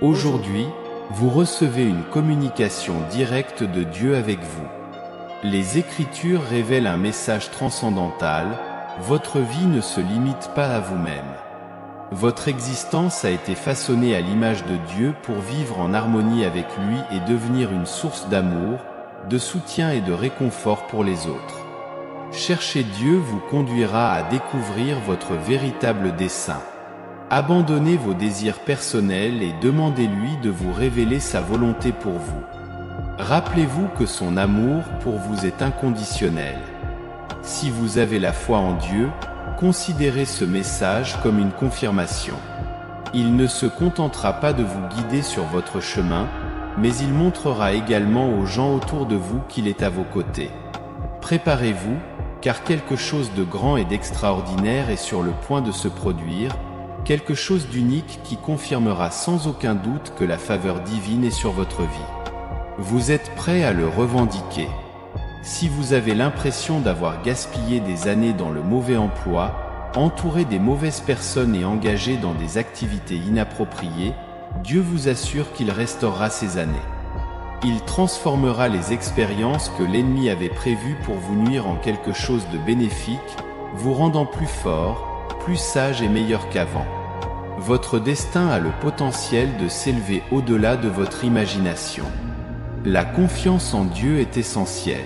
Aujourd'hui, vous recevez une communication directe de Dieu avec vous. Les Écritures révèlent un message transcendantal, votre vie ne se limite pas à vous-même. Votre existence a été façonnée à l'image de Dieu pour vivre en harmonie avec lui et devenir une source d'amour, de soutien et de réconfort pour les autres. Chercher Dieu vous conduira à découvrir votre véritable dessein. Abandonnez vos désirs personnels et demandez-lui de vous révéler sa volonté pour vous. Rappelez-vous que son amour pour vous est inconditionnel. Si vous avez la foi en Dieu, considérez ce message comme une confirmation. Il ne se contentera pas de vous guider sur votre chemin, mais il montrera également aux gens autour de vous qu'il est à vos côtés. Préparez-vous, car quelque chose de grand et d'extraordinaire est sur le point de se produire, quelque chose d'unique qui confirmera sans aucun doute que la faveur divine est sur votre vie. Vous êtes prêt à le revendiquer. Si vous avez l'impression d'avoir gaspillé des années dans le mauvais emploi, entouré des mauvaises personnes et engagé dans des activités inappropriées, Dieu vous assure qu'il restaurera ces années. Il transformera les expériences que l'ennemi avait prévues pour vous nuire en quelque chose de bénéfique, vous rendant plus fort, plus sage et meilleur qu'avant. Votre destin a le potentiel de s'élever au-delà de votre imagination. La confiance en Dieu est essentielle.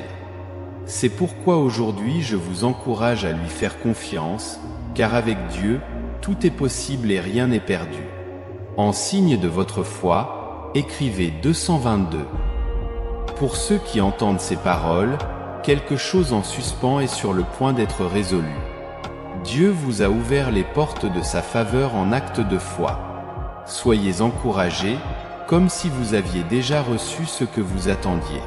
C'est pourquoi aujourd'hui je vous encourage à lui faire confiance, car avec Dieu, tout est possible et rien n'est perdu. En signe de votre foi, écrivez 222. Pour ceux qui entendent ces paroles, quelque chose en suspens est sur le point d'être résolu. Dieu vous a ouvert les portes de sa faveur en acte de foi. Soyez encouragés, comme si vous aviez déjà reçu ce que vous attendiez.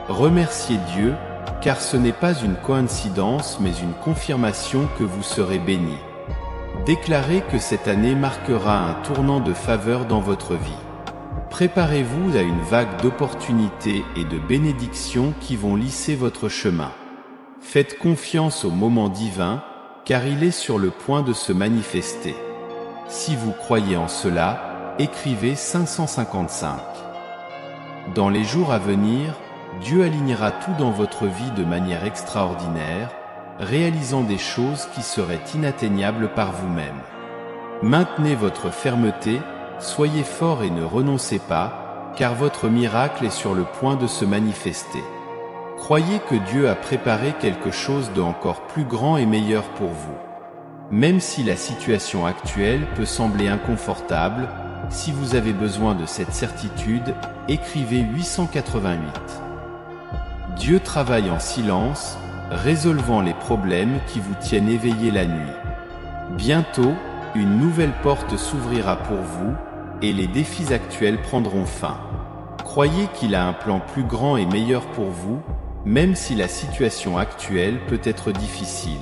Remerciez Dieu, car ce n'est pas une coïncidence mais une confirmation que vous serez bénis. Déclarez que cette année marquera un tournant de faveur dans votre vie. Préparez-vous à une vague d'opportunités et de bénédictions qui vont lisser votre chemin. Faites confiance au moment divin, car il est sur le point de se manifester. Si vous croyez en cela, écrivez 555. Dans les jours à venir, Dieu alignera tout dans votre vie de manière extraordinaire, réalisant des choses qui seraient inatteignables par vous-même. Maintenez votre fermeté, soyez fort et ne renoncez pas, car votre miracle est sur le point de se manifester. Croyez que Dieu a préparé quelque chose de encore plus grand et meilleur pour vous. Même si la situation actuelle peut sembler inconfortable, si vous avez besoin de cette certitude, écrivez 888. Dieu travaille en silence, résolvant les problèmes qui vous tiennent éveillés la nuit. Bientôt, une nouvelle porte s'ouvrira pour vous, et les défis actuels prendront fin. Croyez qu'il a un plan plus grand et meilleur pour vous, même si la situation actuelle peut être difficile.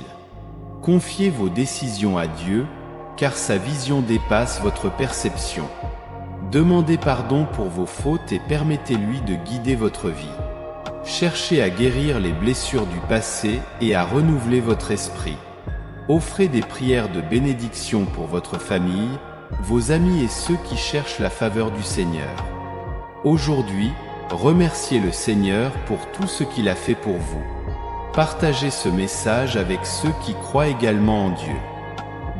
Confiez vos décisions à Dieu, car sa vision dépasse votre perception. Demandez pardon pour vos fautes et permettez-lui de guider votre vie. Cherchez à guérir les blessures du passé et à renouveler votre esprit. Offrez des prières de bénédiction pour votre famille, vos amis et ceux qui cherchent la faveur du Seigneur. Aujourd'hui, remerciez le Seigneur pour tout ce qu'il a fait pour vous. Partagez ce message avec ceux qui croient également en Dieu.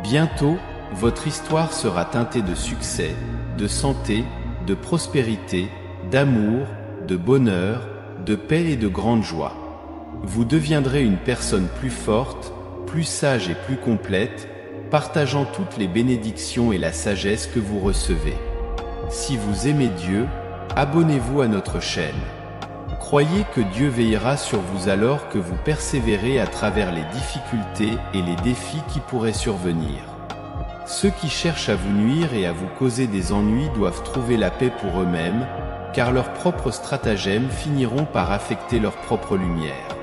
Bientôt, votre histoire sera teintée de succès, de santé, de prospérité, d'amour, de bonheur, de paix et de grande joie. Vous deviendrez une personne plus forte, plus sage et plus complète, partageant toutes les bénédictions et la sagesse que vous recevez. Si vous aimez Dieu, abonnez-vous à notre chaîne. Croyez que Dieu veillera sur vous alors que vous persévérez à travers les difficultés et les défis qui pourraient survenir. Ceux qui cherchent à vous nuire et à vous causer des ennuis doivent trouver la paix pour eux-mêmes, car leurs propres stratagèmes finiront par affecter leur propre lumière.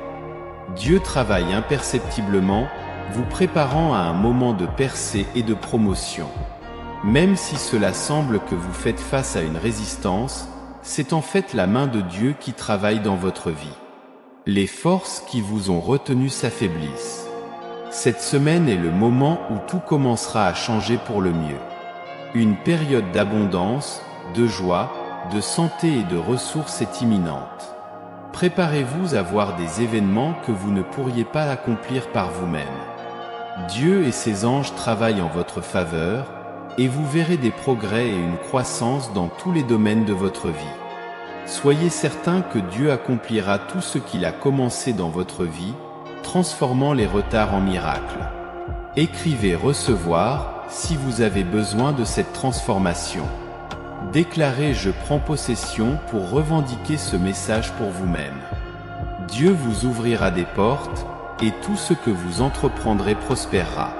Dieu travaille imperceptiblement, vous préparant à un moment de percée et de promotion. Même si cela semble que vous faites face à une résistance, c'est en fait la main de Dieu qui travaille dans votre vie. Les forces qui vous ont retenu s'affaiblissent. Cette semaine est le moment où tout commencera à changer pour le mieux. Une période d'abondance, de joie, de santé et de ressources est imminente. Préparez-vous à voir des événements que vous ne pourriez pas accomplir par vous-même. Dieu et ses anges travaillent en votre faveur, et vous verrez des progrès et une croissance dans tous les domaines de votre vie. Soyez certain que Dieu accomplira tout ce qu'il a commencé dans votre vie, transformant les retards en miracles. Écrivez recevoir si vous avez besoin de cette transformation. Déclarez je prends possession pour revendiquer ce message pour vous-même. Dieu vous ouvrira des portes et tout ce que vous entreprendrez prospérera.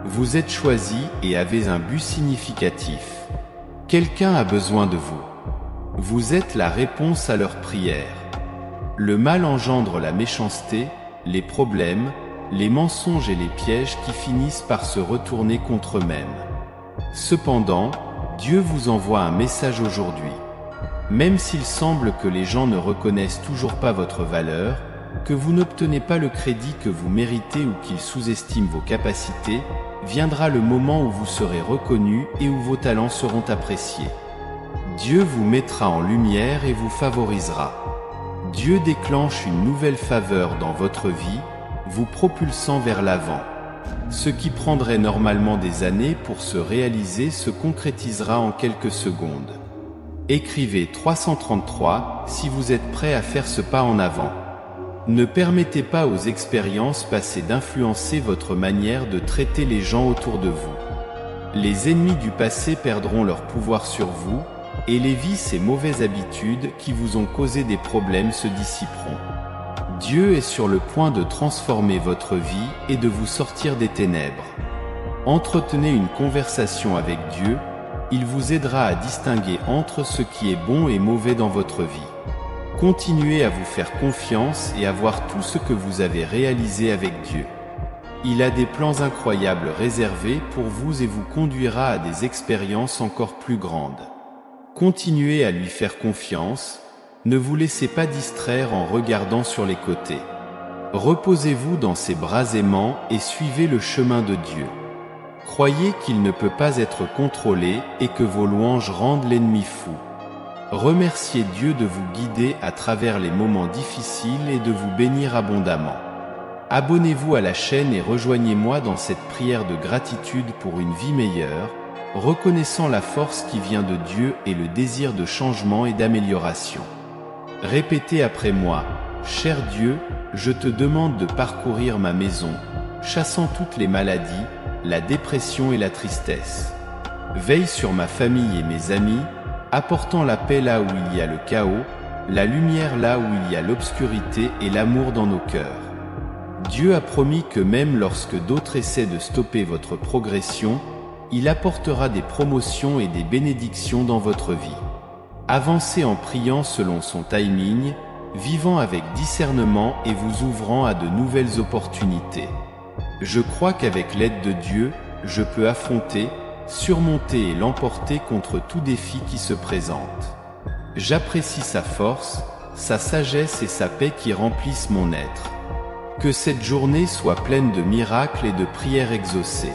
Vous êtes choisi et avez un but significatif. Quelqu'un a besoin de vous. Vous êtes la réponse à leurs prières. Le mal engendre la méchanceté, les problèmes, les mensonges et les pièges qui finissent par se retourner contre eux-mêmes. Cependant, Dieu vous envoie un message aujourd'hui. Même s'il semble que les gens ne reconnaissent toujours pas votre valeur, que vous n'obtenez pas le crédit que vous méritez ou qu'ils sous-estiment vos capacités, viendra le moment où vous serez reconnu et où vos talents seront appréciés. Dieu vous mettra en lumière et vous favorisera. Dieu déclenche une nouvelle faveur dans votre vie, vous propulsant vers l'avant. Ce qui prendrait normalement des années pour se réaliser se concrétisera en quelques secondes. Écrivez 333 si vous êtes prêt à faire ce pas en avant. Ne permettez pas aux expériences passées d'influencer votre manière de traiter les gens autour de vous. Les ennemis du passé perdront leur pouvoir sur vous, et les vices et mauvaises habitudes qui vous ont causé des problèmes se dissiperont. Dieu est sur le point de transformer votre vie et de vous sortir des ténèbres. Entretenez une conversation avec Dieu, il vous aidera à distinguer entre ce qui est bon et mauvais dans votre vie. Continuez à vous faire confiance et à voir tout ce que vous avez réalisé avec Dieu. Il a des plans incroyables réservés pour vous et vous conduira à des expériences encore plus grandes. Continuez à lui faire confiance, ne vous laissez pas distraire en regardant sur les côtés. Reposez-vous dans ses bras aimants et suivez le chemin de Dieu. Croyez qu'il ne peut pas être contrôlé et que vos louanges rendent l'ennemi fou. Remerciez Dieu de vous guider à travers les moments difficiles et de vous bénir abondamment. Abonnez-vous à la chaîne et rejoignez-moi dans cette prière de gratitude pour une vie meilleure, reconnaissant la force qui vient de Dieu et le désir de changement et d'amélioration. Répétez après moi, cher Dieu, je te demande de parcourir ma maison, chassant toutes les maladies, la dépression et la tristesse. Veille sur ma famille et mes amis, apportant la paix là où il y a le chaos, la lumière là où il y a l'obscurité et l'amour dans nos cœurs. Dieu a promis que même lorsque d'autres essaient de stopper votre progression, il apportera des promotions et des bénédictions dans votre vie. Avancez en priant selon son timing, vivant avec discernement et vous ouvrant à de nouvelles opportunités. Je crois qu'avec l'aide de Dieu, je peux affronter, surmonter et l'emporter contre tout défi qui se présente. J'apprécie sa force, sa sagesse et sa paix qui remplissent mon être. Que cette journée soit pleine de miracles et de prières exaucées.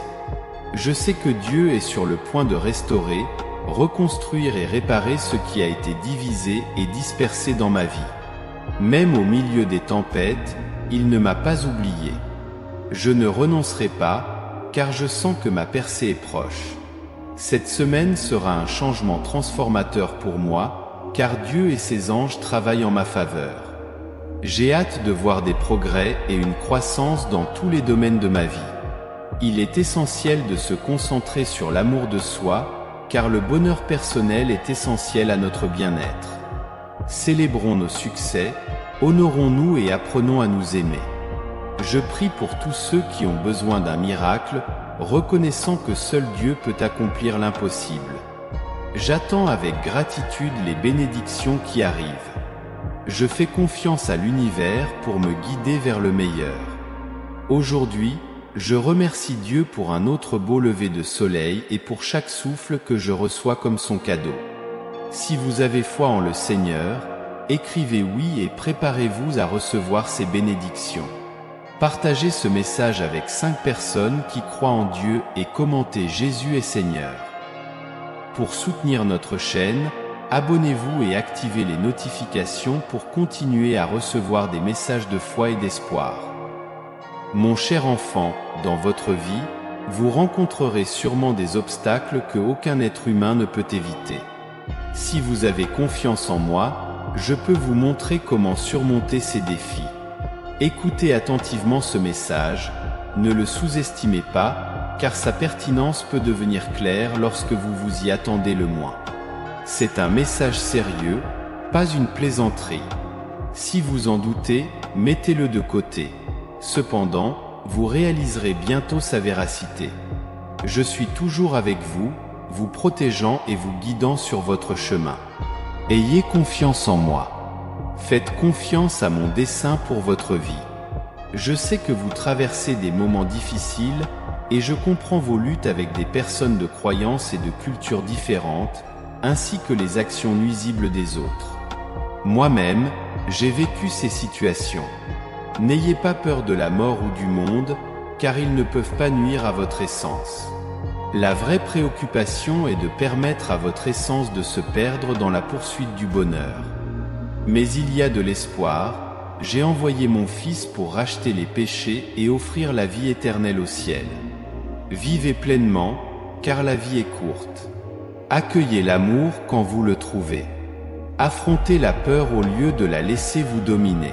Je sais que Dieu est sur le point de restaurer, reconstruire et réparer ce qui a été divisé et dispersé dans ma vie. Même au milieu des tempêtes, il ne m'a pas oublié. Je ne renoncerai pas, car je sens que ma percée est proche. Cette semaine sera un changement transformateur pour moi, car Dieu et ses anges travaillent en ma faveur. J'ai hâte de voir des progrès et une croissance dans tous les domaines de ma vie. Il est essentiel de se concentrer sur l'amour de soi, car le bonheur personnel est essentiel à notre bien-être. Célébrons nos succès, honorons-nous et apprenons à nous aimer. Je prie pour tous ceux qui ont besoin d'un miracle, reconnaissant que seul Dieu peut accomplir l'impossible. J'attends avec gratitude les bénédictions qui arrivent. Je fais confiance à l'univers pour me guider vers le meilleur. Aujourd'hui, je remercie Dieu pour un autre beau lever de soleil et pour chaque souffle que je reçois comme son cadeau. Si vous avez foi en le Seigneur, écrivez oui et préparez-vous à recevoir ces bénédictions. Partagez ce message avec 5 personnes qui croient en Dieu et commentez Jésus est Seigneur. Pour soutenir notre chaîne, abonnez-vous et activez les notifications pour continuer à recevoir des messages de foi et d'espoir. Mon cher enfant, dans votre vie, vous rencontrerez sûrement des obstacles que aucun être humain ne peut éviter. Si vous avez confiance en moi, je peux vous montrer comment surmonter ces défis. Écoutez attentivement ce message, ne le sous-estimez pas, car sa pertinence peut devenir claire lorsque vous vous y attendez le moins. C'est un message sérieux, pas une plaisanterie. Si vous en doutez, mettez-le de côté. Cependant, vous réaliserez bientôt sa véracité. Je suis toujours avec vous, vous protégeant et vous guidant sur votre chemin. Ayez confiance en moi. Faites confiance à mon dessein pour votre vie. Je sais que vous traversez des moments difficiles et je comprends vos luttes avec des personnes de croyances et de cultures différentes, ainsi que les actions nuisibles des autres. Moi-même, j'ai vécu ces situations. N'ayez pas peur de la mort ou du monde, car ils ne peuvent pas nuire à votre essence. La vraie préoccupation est de permettre à votre essence de se perdre dans la poursuite du bonheur. Mais il y a de l'espoir, j'ai envoyé mon Fils pour racheter les péchés et offrir la vie éternelle au ciel. Vivez pleinement, car la vie est courte. Accueillez l'amour quand vous le trouvez. Affrontez la peur au lieu de la laisser vous dominer.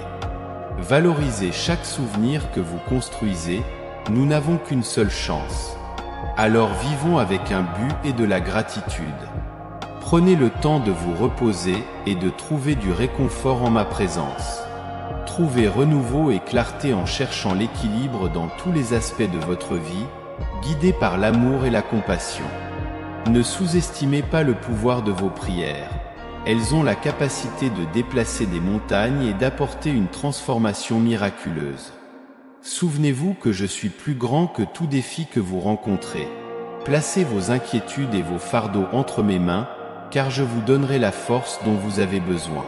Valorisez chaque souvenir que vous construisez, nous n'avons qu'une seule chance. Alors vivons avec un but et de la gratitude. Prenez le temps de vous reposer et de trouver du réconfort en ma présence. Trouvez renouveau et clarté en cherchant l'équilibre dans tous les aspects de votre vie, guidés par l'amour et la compassion. Ne sous-estimez pas le pouvoir de vos prières. Elles ont la capacité de déplacer des montagnes et d'apporter une transformation miraculeuse. Souvenez-vous que je suis plus grand que tout défi que vous rencontrez. Placez vos inquiétudes et vos fardeaux entre mes mains, car je vous donnerai la force dont vous avez besoin.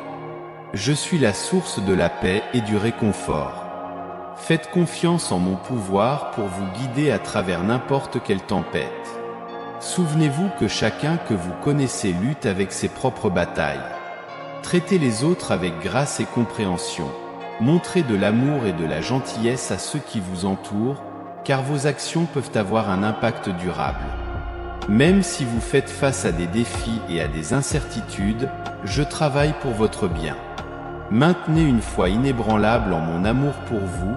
Je suis la source de la paix et du réconfort. Faites confiance en mon pouvoir pour vous guider à travers n'importe quelle tempête. Souvenez-vous que chacun que vous connaissez lutte avec ses propres batailles. Traitez les autres avec grâce et compréhension. Montrez de l'amour et de la gentillesse à ceux qui vous entourent, car vos actions peuvent avoir un impact durable. Même si vous faites face à des défis et à des incertitudes, je travaille pour votre bien. Maintenez une foi inébranlable en mon amour pour vous,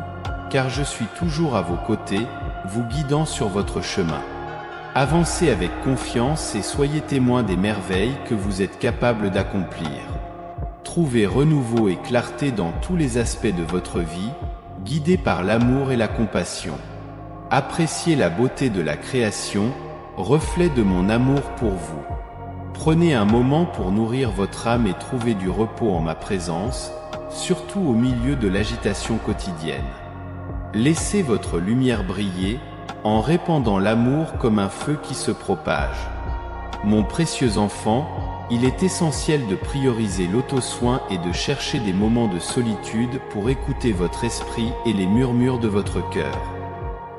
car je suis toujours à vos côtés, vous guidant sur votre chemin. Avancez avec confiance et soyez témoins des merveilles que vous êtes capables d'accomplir. Trouvez renouveau et clarté dans tous les aspects de votre vie, guidés par l'amour et la compassion. Appréciez la beauté de la création, reflet de mon amour pour vous. Prenez un moment pour nourrir votre âme et trouver du repos en ma présence, surtout au milieu de l'agitation quotidienne. Laissez votre lumière briller, en répandant l'amour comme un feu qui se propage. Mon précieux enfant, il est essentiel de prioriser l'auto-soin et de chercher des moments de solitude pour écouter votre esprit et les murmures de votre cœur.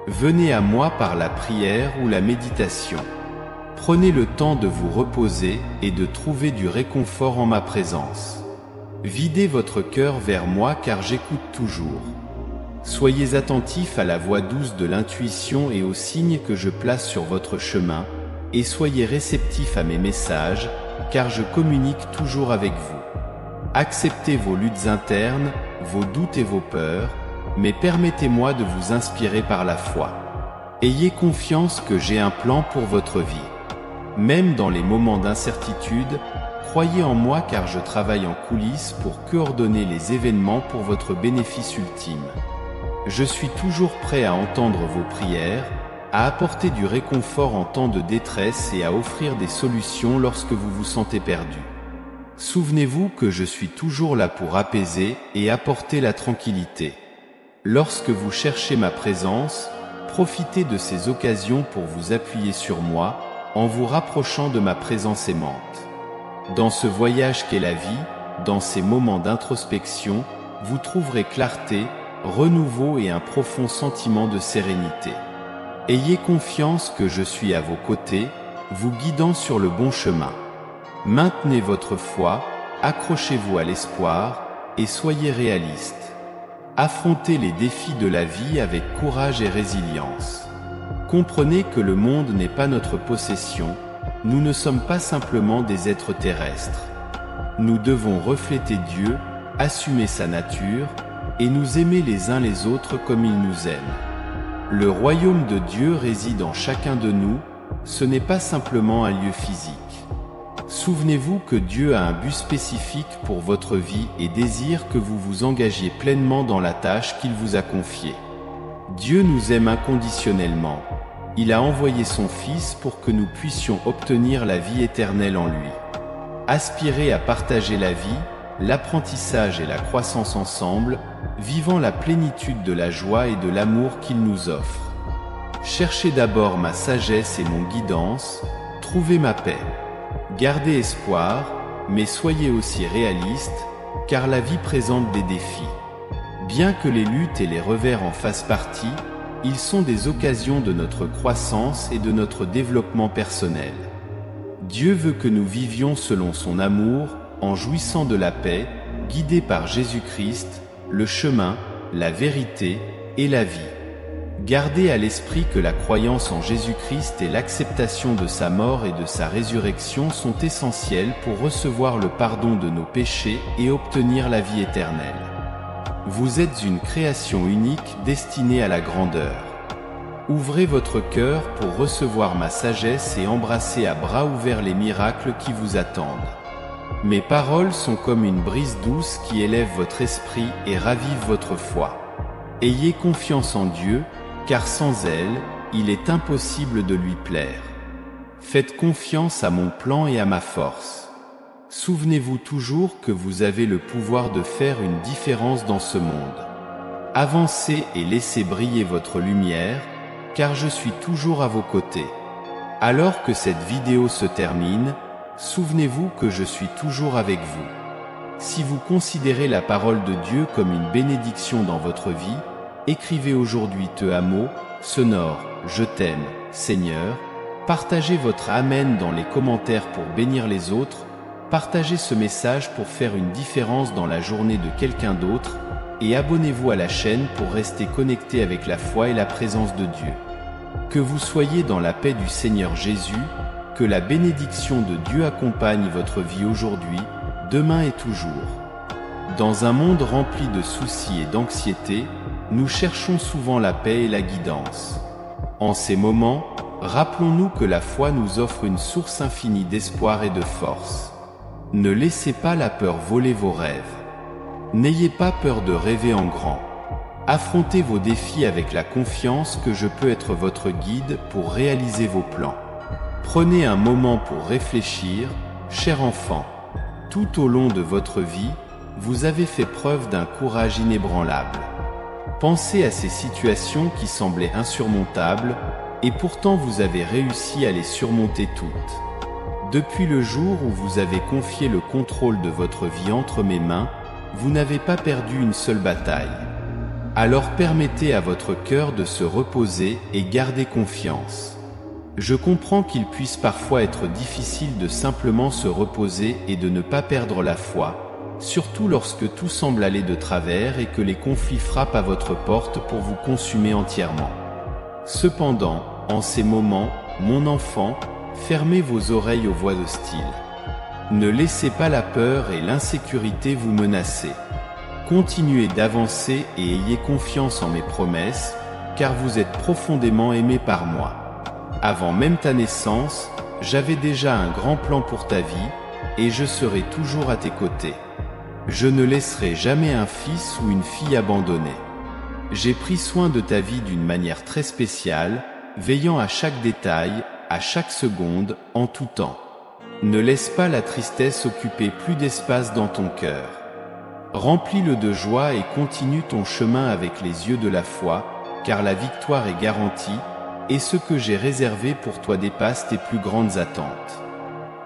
Venez à moi par la prière ou la méditation. Prenez le temps de vous reposer et de trouver du réconfort en ma présence. Videz votre cœur vers moi car j'écoute toujours. Soyez attentifs à la voix douce de l'intuition et aux signes que je place sur votre chemin, et soyez réceptifs à mes messages, car je communique toujours avec vous. Acceptez vos luttes internes, vos doutes et vos peurs, mais permettez-moi de vous inspirer par la foi. Ayez confiance que j'ai un plan pour votre vie. Même dans les moments d'incertitude, croyez en moi car je travaille en coulisses pour coordonner les événements pour votre bénéfice ultime. Je suis toujours prêt à entendre vos prières, à apporter du réconfort en temps de détresse et à offrir des solutions lorsque vous vous sentez perdu. Souvenez-vous que je suis toujours là pour apaiser et apporter la tranquillité. Lorsque vous cherchez ma présence, profitez de ces occasions pour vous appuyer sur moi, en vous rapprochant de ma présence aimante. Dans ce voyage qu'est la vie, dans ces moments d'introspection, vous trouverez clarté, renouveau et un profond sentiment de sérénité. Ayez confiance que je suis à vos côtés, vous guidant sur le bon chemin. Maintenez votre foi, accrochez-vous à l'espoir, et soyez réaliste. Affrontez les défis de la vie avec courage et résilience. Comprenez que le monde n'est pas notre possession, nous ne sommes pas simplement des êtres terrestres. Nous devons refléter Dieu, assumer sa nature, et nous aimer les uns les autres comme il nous aime. Le royaume de Dieu réside en chacun de nous, ce n'est pas simplement un lieu physique. Souvenez-vous que Dieu a un but spécifique pour votre vie et désire que vous vous engagiez pleinement dans la tâche qu'il vous a confiée. Dieu nous aime inconditionnellement. Il a envoyé son Fils pour que nous puissions obtenir la vie éternelle en lui. Aspirez à partager la vie, l'apprentissage et la croissance ensemble, vivant la plénitude de la joie et de l'amour qu'il nous offre. Cherchez d'abord ma sagesse et mon guidance, trouvez ma paix. Gardez espoir, mais soyez aussi réaliste, car la vie présente des défis. Bien que les luttes et les revers en fassent partie, ils sont des occasions de notre croissance et de notre développement personnel. Dieu veut que nous vivions selon son amour, en jouissant de la paix, guidés par Jésus-Christ, le chemin, la vérité et la vie. Gardez à l'esprit que la croyance en Jésus-Christ et l'acceptation de sa mort et de sa résurrection sont essentielles pour recevoir le pardon de nos péchés et obtenir la vie éternelle. Vous êtes une création unique destinée à la grandeur. Ouvrez votre cœur pour recevoir ma sagesse et embrasser à bras ouverts les miracles qui vous attendent. Mes paroles sont comme une brise douce qui élève votre esprit et ravive votre foi. Ayez confiance en Dieu, car sans elle, il est impossible de lui plaire. Faites confiance à mon plan et à ma force. Souvenez-vous toujours que vous avez le pouvoir de faire une différence dans ce monde. Avancez et laissez briller votre lumière, car je suis toujours à vos côtés. Alors que cette vidéo se termine, souvenez-vous que je suis toujours avec vous. Si vous considérez la parole de Dieu comme une bénédiction dans votre vie, écrivez aujourd'hui Te amo, sonore, je t'aime, Seigneur. Partagez votre Amen dans les commentaires pour bénir les autres. Partagez ce message pour faire une différence dans la journée de quelqu'un d'autre. Et abonnez-vous à la chaîne pour rester connecté avec la foi et la présence de Dieu. Que vous soyez dans la paix du Seigneur Jésus, que la bénédiction de Dieu accompagne votre vie aujourd'hui, demain et toujours. Dans un monde rempli de soucis et d'anxiété, nous cherchons souvent la paix et la guidance. En ces moments, rappelons-nous que la foi nous offre une source infinie d'espoir et de force. Ne laissez pas la peur voler vos rêves. N'ayez pas peur de rêver en grand. Affrontez vos défis avec la confiance que je peux être votre guide pour réaliser vos plans. Prenez un moment pour réfléchir, cher enfant. Tout au long de votre vie, vous avez fait preuve d'un courage inébranlable. Pensez à ces situations qui semblaient insurmontables, et pourtant vous avez réussi à les surmonter toutes. Depuis le jour où vous avez confié le contrôle de votre vie entre mes mains, vous n'avez pas perdu une seule bataille. Alors permettez à votre cœur de se reposer et gardez confiance. Je comprends qu'il puisse parfois être difficile de simplement se reposer et de ne pas perdre la foi, surtout lorsque tout semble aller de travers et que les conflits frappent à votre porte pour vous consumer entièrement. Cependant, en ces moments, mon enfant, fermez vos oreilles aux voix hostiles. Ne laissez pas la peur et l'insécurité vous menacer. Continuez d'avancer et ayez confiance en mes promesses, car vous êtes profondément aimé par moi. Avant même ta naissance, j'avais déjà un grand plan pour ta vie, et je serai toujours à tes côtés. Je ne laisserai jamais un fils ou une fille abandonnés. J'ai pris soin de ta vie d'une manière très spéciale, veillant à chaque détail, à chaque seconde, en tout temps. Ne laisse pas la tristesse occuper plus d'espace dans ton cœur. Remplis-le de joie et continue ton chemin avec les yeux de la foi, car la victoire est garantie, et ce que j'ai réservé pour toi dépasse tes plus grandes attentes.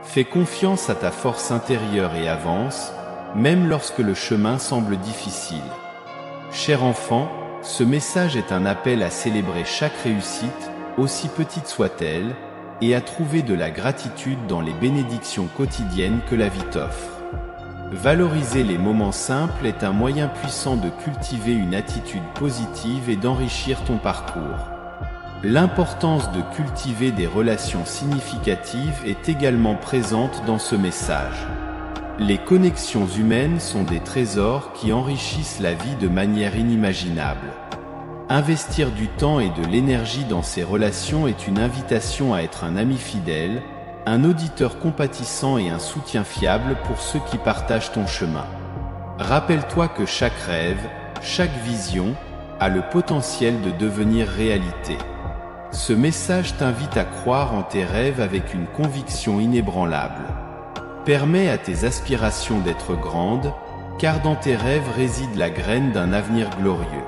Fais confiance à ta force intérieure et avance, même lorsque le chemin semble difficile. Cher enfant, ce message est un appel à célébrer chaque réussite, aussi petite soit-elle, et à trouver de la gratitude dans les bénédictions quotidiennes que la vie t'offre. Valoriser les moments simples est un moyen puissant de cultiver une attitude positive et d'enrichir ton parcours. L'importance de cultiver des relations significatives est également présente dans ce message. Les connexions humaines sont des trésors qui enrichissent la vie de manière inimaginable. Investir du temps et de l'énergie dans ces relations est une invitation à être un ami fidèle, un auditeur compatissant et un soutien fiable pour ceux qui partagent ton chemin. Rappelle-toi que chaque rêve, chaque vision, a le potentiel de devenir réalité. Ce message t'invite à croire en tes rêves avec une conviction inébranlable. Permets à tes aspirations d'être grandes, car dans tes rêves réside la graine d'un avenir glorieux.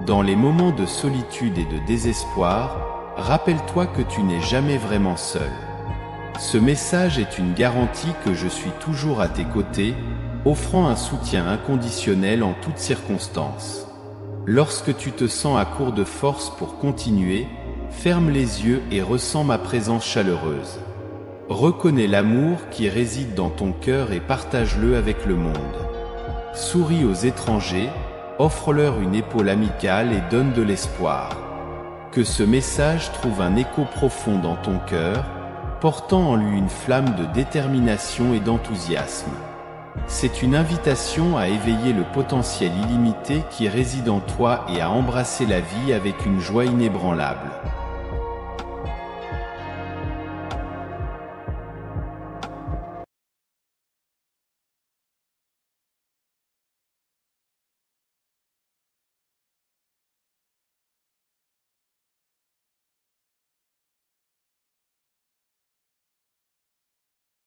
Dans les moments de solitude et de désespoir, rappelle-toi que tu n'es jamais vraiment seul. Ce message est une garantie que je suis toujours à tes côtés, offrant un soutien inconditionnel en toutes circonstances. Lorsque tu te sens à court de force pour continuer, ferme les yeux et ressens ma présence chaleureuse. Reconnais l'amour qui réside dans ton cœur et partage-le avec le monde. Souris aux étrangers, offre-leur une épaule amicale et donne de l'espoir. Que ce message trouve un écho profond dans ton cœur, portant en lui une flamme de détermination et d'enthousiasme. C'est une invitation à éveiller le potentiel illimité qui réside en toi et à embrasser la vie avec une joie inébranlable.